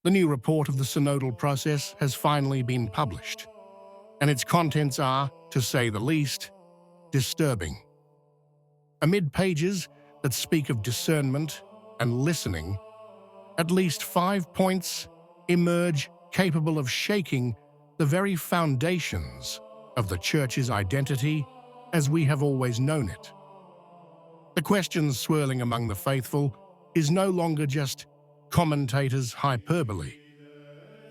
The new report of the synodal process has finally been published, and its contents are, to say the least, disturbing. Amid pages that speak of discernment and listening, at least 5 points emerge capable of shaking the very foundations of the Church's identity as we have always known it. The questions swirling among the faithful is no longer just commentators' hyperbole.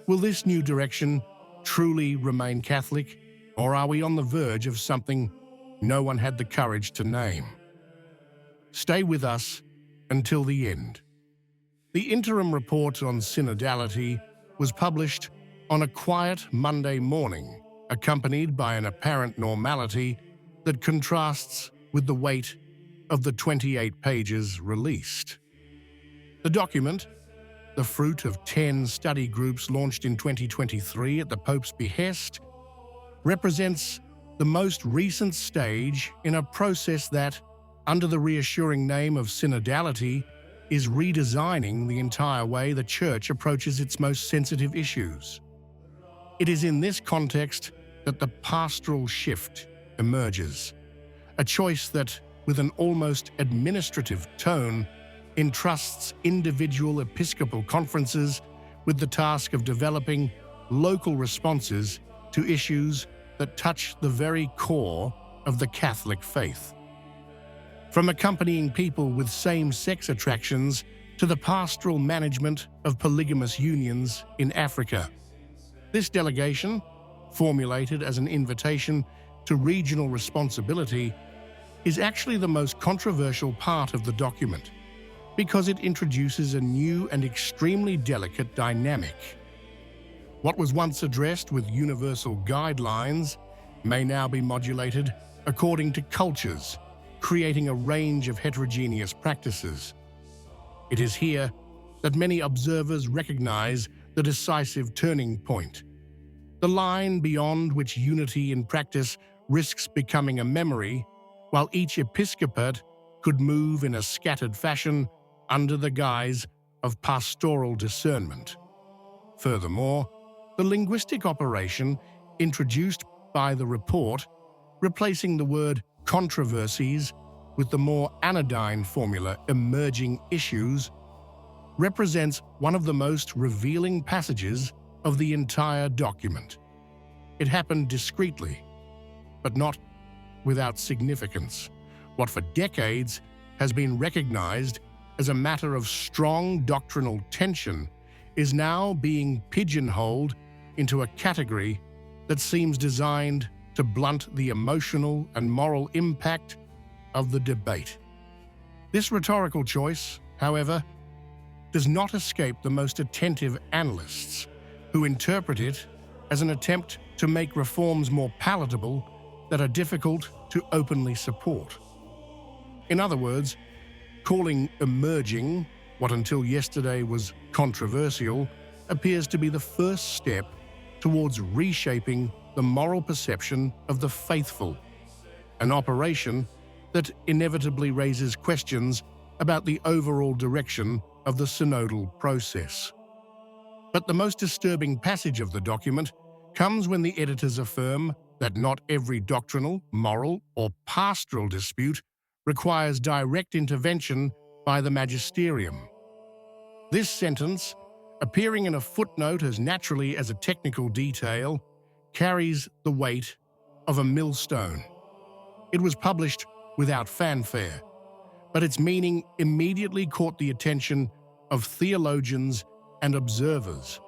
Will this new direction truly remain Catholic, or are we on the verge of something no one had the courage to name? Stay with us until the end. The interim report on synodality was published on a quiet Monday morning, accompanied by an apparent normality that contrasts with the weight of the 28 pages released. The document, the fruit of 10 study groups launched in 2023 at the Pope's behest, represents the most recent stage in a process that, under the reassuring name of synodality, is redesigning the entire way the Church approaches its most sensitive issues. It is in this context that the pastoral shift emerges, a choice that, with an almost administrative tone, entrusts individual episcopal conferences with the task of developing local responses to issues that touch the very core of the Catholic faith. From accompanying people with same-sex attractions to the pastoral management of polygamous unions in Africa. This delegation, formulated as an invitation to regional responsibility, is actually the most controversial part of the document, because it introduces a new and extremely delicate dynamic. What was once addressed with universal guidelines may now be modulated according to cultures, creating a range of heterogeneous practices. It is here that many observers recognize the decisive turning point, the line beyond which unity in practice risks becoming a memory, while each episcopate could move in a scattered fashion under the guise of pastoral discernment. Furthermore, the linguistic operation introduced by the report, replacing the word controversies with the more anodyne formula emerging issues, represents one of the most revealing passages of the entire document. It happened discreetly, but not without significance. What for decades has been recognized as a matter of strong doctrinal tension is now being pigeonholed into a category that seems designed to blunt the emotional and moral impact of the debate. This rhetorical choice, however, does not escape the most attentive analysts, who interpret it as an attempt to make reforms more palatable that are difficult to openly support. In other words, calling emerging what until yesterday was controversial appears to be the first step towards reshaping the moral perception of the faithful, an operation that inevitably raises questions about the overall direction of the synodal process. But the most disturbing passage of the document comes when the editors affirm that not every doctrinal, moral, or pastoral dispute requires direct intervention by the magisterium. This sentence, appearing in a footnote as naturally as a technical detail, carries the weight of a millstone. It was published without fanfare, but its meaning immediately caught the attention of theologians and observers.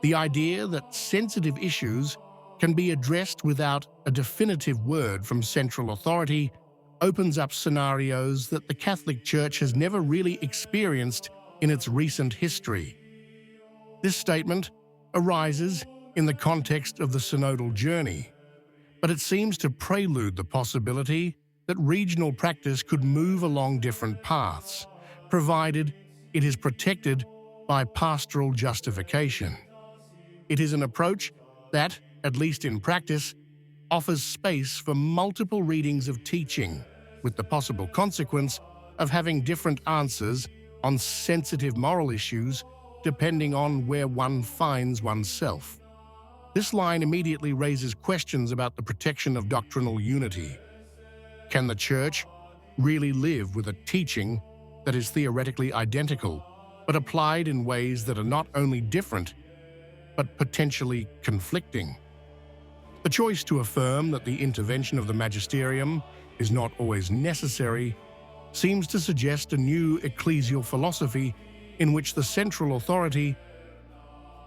The idea that sensitive issues can be addressed without a definitive word from central authority opens up scenarios that the Catholic Church has never really experienced in its recent history. This statement arises in the context of the synodal journey, but it seems to prelude the possibility that regional practice could move along different paths, provided it is protected by pastoral justification. It is an approach that, at least in practice, offers space for multiple readings of teaching, with the possible consequence of having different answers on sensitive moral issues depending on where one finds oneself. This line immediately raises questions about the protection of doctrinal unity. Can the Church really live with a teaching that is theoretically identical, but applied in ways that are not only different, but potentially conflicting? The choice to affirm that the intervention of the magisterium is not always necessary seems to suggest a new ecclesial philosophy in which the central authority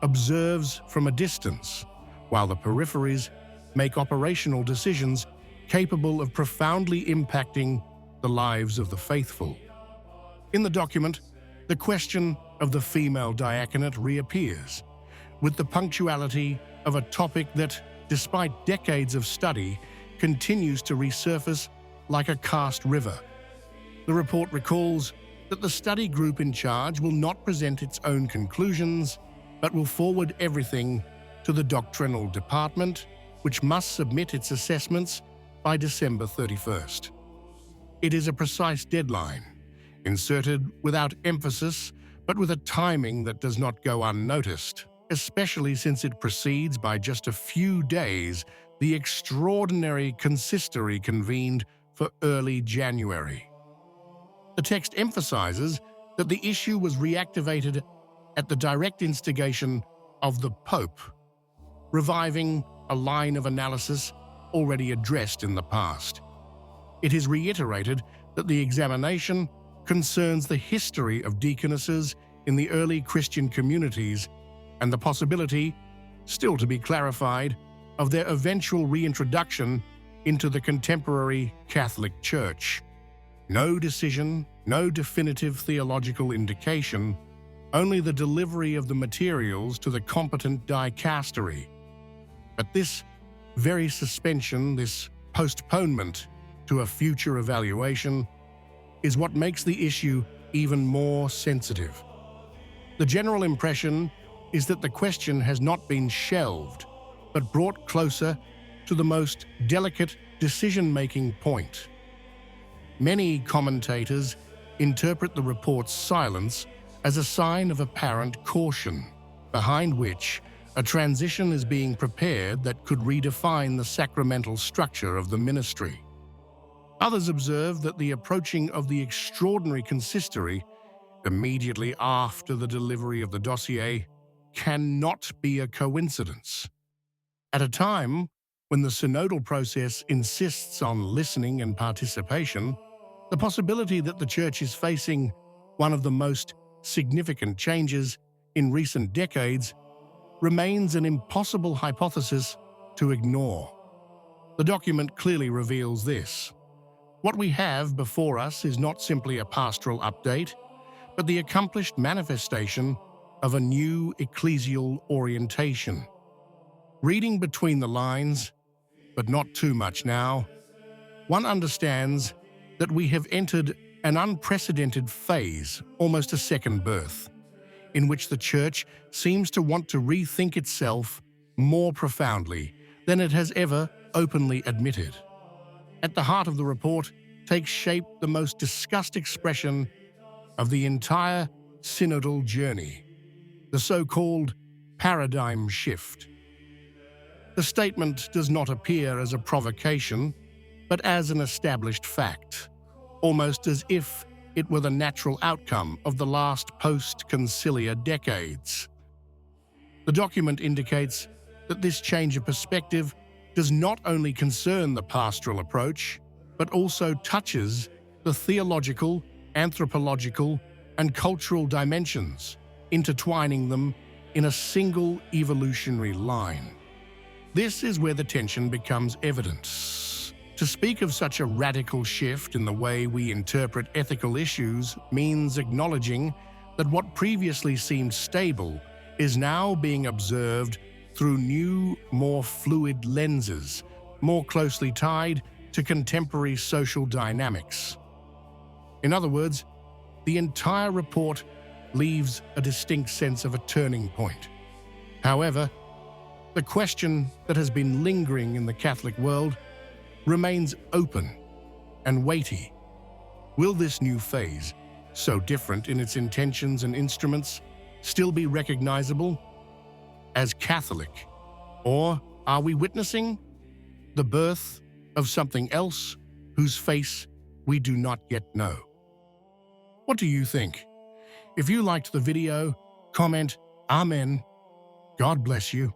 observes from a distance, while the peripheries make operational decisions capable of profoundly impacting the lives of the faithful. In the document, the question of the female diaconate reappears, with the punctuality of a topic that, despite decades of study, continues to resurface like a karst river. The report recalls that the study group in charge will not present its own conclusions, but will forward everything to the doctrinal department, which must submit its assessments by December 31st. It is a precise deadline, inserted without emphasis, but with a timing that does not go unnoticed, especially since it precedes by just a few days the extraordinary consistory convened for early January. The text emphasizes that the issue was reactivated at the direct instigation of the Pope, reviving a line of analysis already addressed in the past. It is reiterated that the examination concerns the history of deaconesses in the early Christian communities and the possibility, still to be clarified, of their eventual reintroduction into the contemporary Catholic Church. No decision, no definitive theological indication, only the delivery of the materials to the competent dicastery. But this very suspension, this postponement to a future evaluation, is what makes the issue even more sensitive. The general impression is that the question has not been shelved, but brought closer to the most delicate decision-making point. Many commentators interpret the report's silence as a sign of apparent caution, behind which a transition is being prepared that could redefine the sacramental structure of the ministry. Others observe that the approaching of the extraordinary consistory immediately after the delivery of the dossier cannot be a coincidence. At a time when the synodal process insists on listening and participation, the possibility that the Church is facing one of the most significant changes in recent decades remains an impossible hypothesis to ignore. The document clearly reveals this. What we have before us is not simply a pastoral update, but the accomplished manifestation of a new ecclesial orientation. Reading between the lines, but not too much now, one understands that we have entered an unprecedented phase, almost a second birth, in which the Church seems to want to rethink itself more profoundly than it has ever openly admitted. At the heart of the report takes shape the most discussed expression of the entire synodal journey, the so-called paradigm shift. The statement does not appear as a provocation, but as an established fact, almost as if it were the natural outcome of the last post-conciliar decades. The document indicates that this change of perspective does not only concern the pastoral approach, but also touches the theological, anthropological, and cultural dimensions, intertwining them in a single evolutionary line. This is where the tension becomes evident. To speak of such a radical shift in the way we interpret ethical issues means acknowledging that what previously seemed stable is now being observed through new, more fluid lenses, more closely tied to contemporary social dynamics. In other words, the entire report leaves a distinct sense of a turning point. However, the question that has been lingering in the Catholic world remains open and weighty. Will this new phase, so different in its intentions and instruments, still be recognizable as Catholic? Or are we witnessing the birth of something else whose face we do not yet know? What do you think? If you liked the video, comment Amen. God bless you.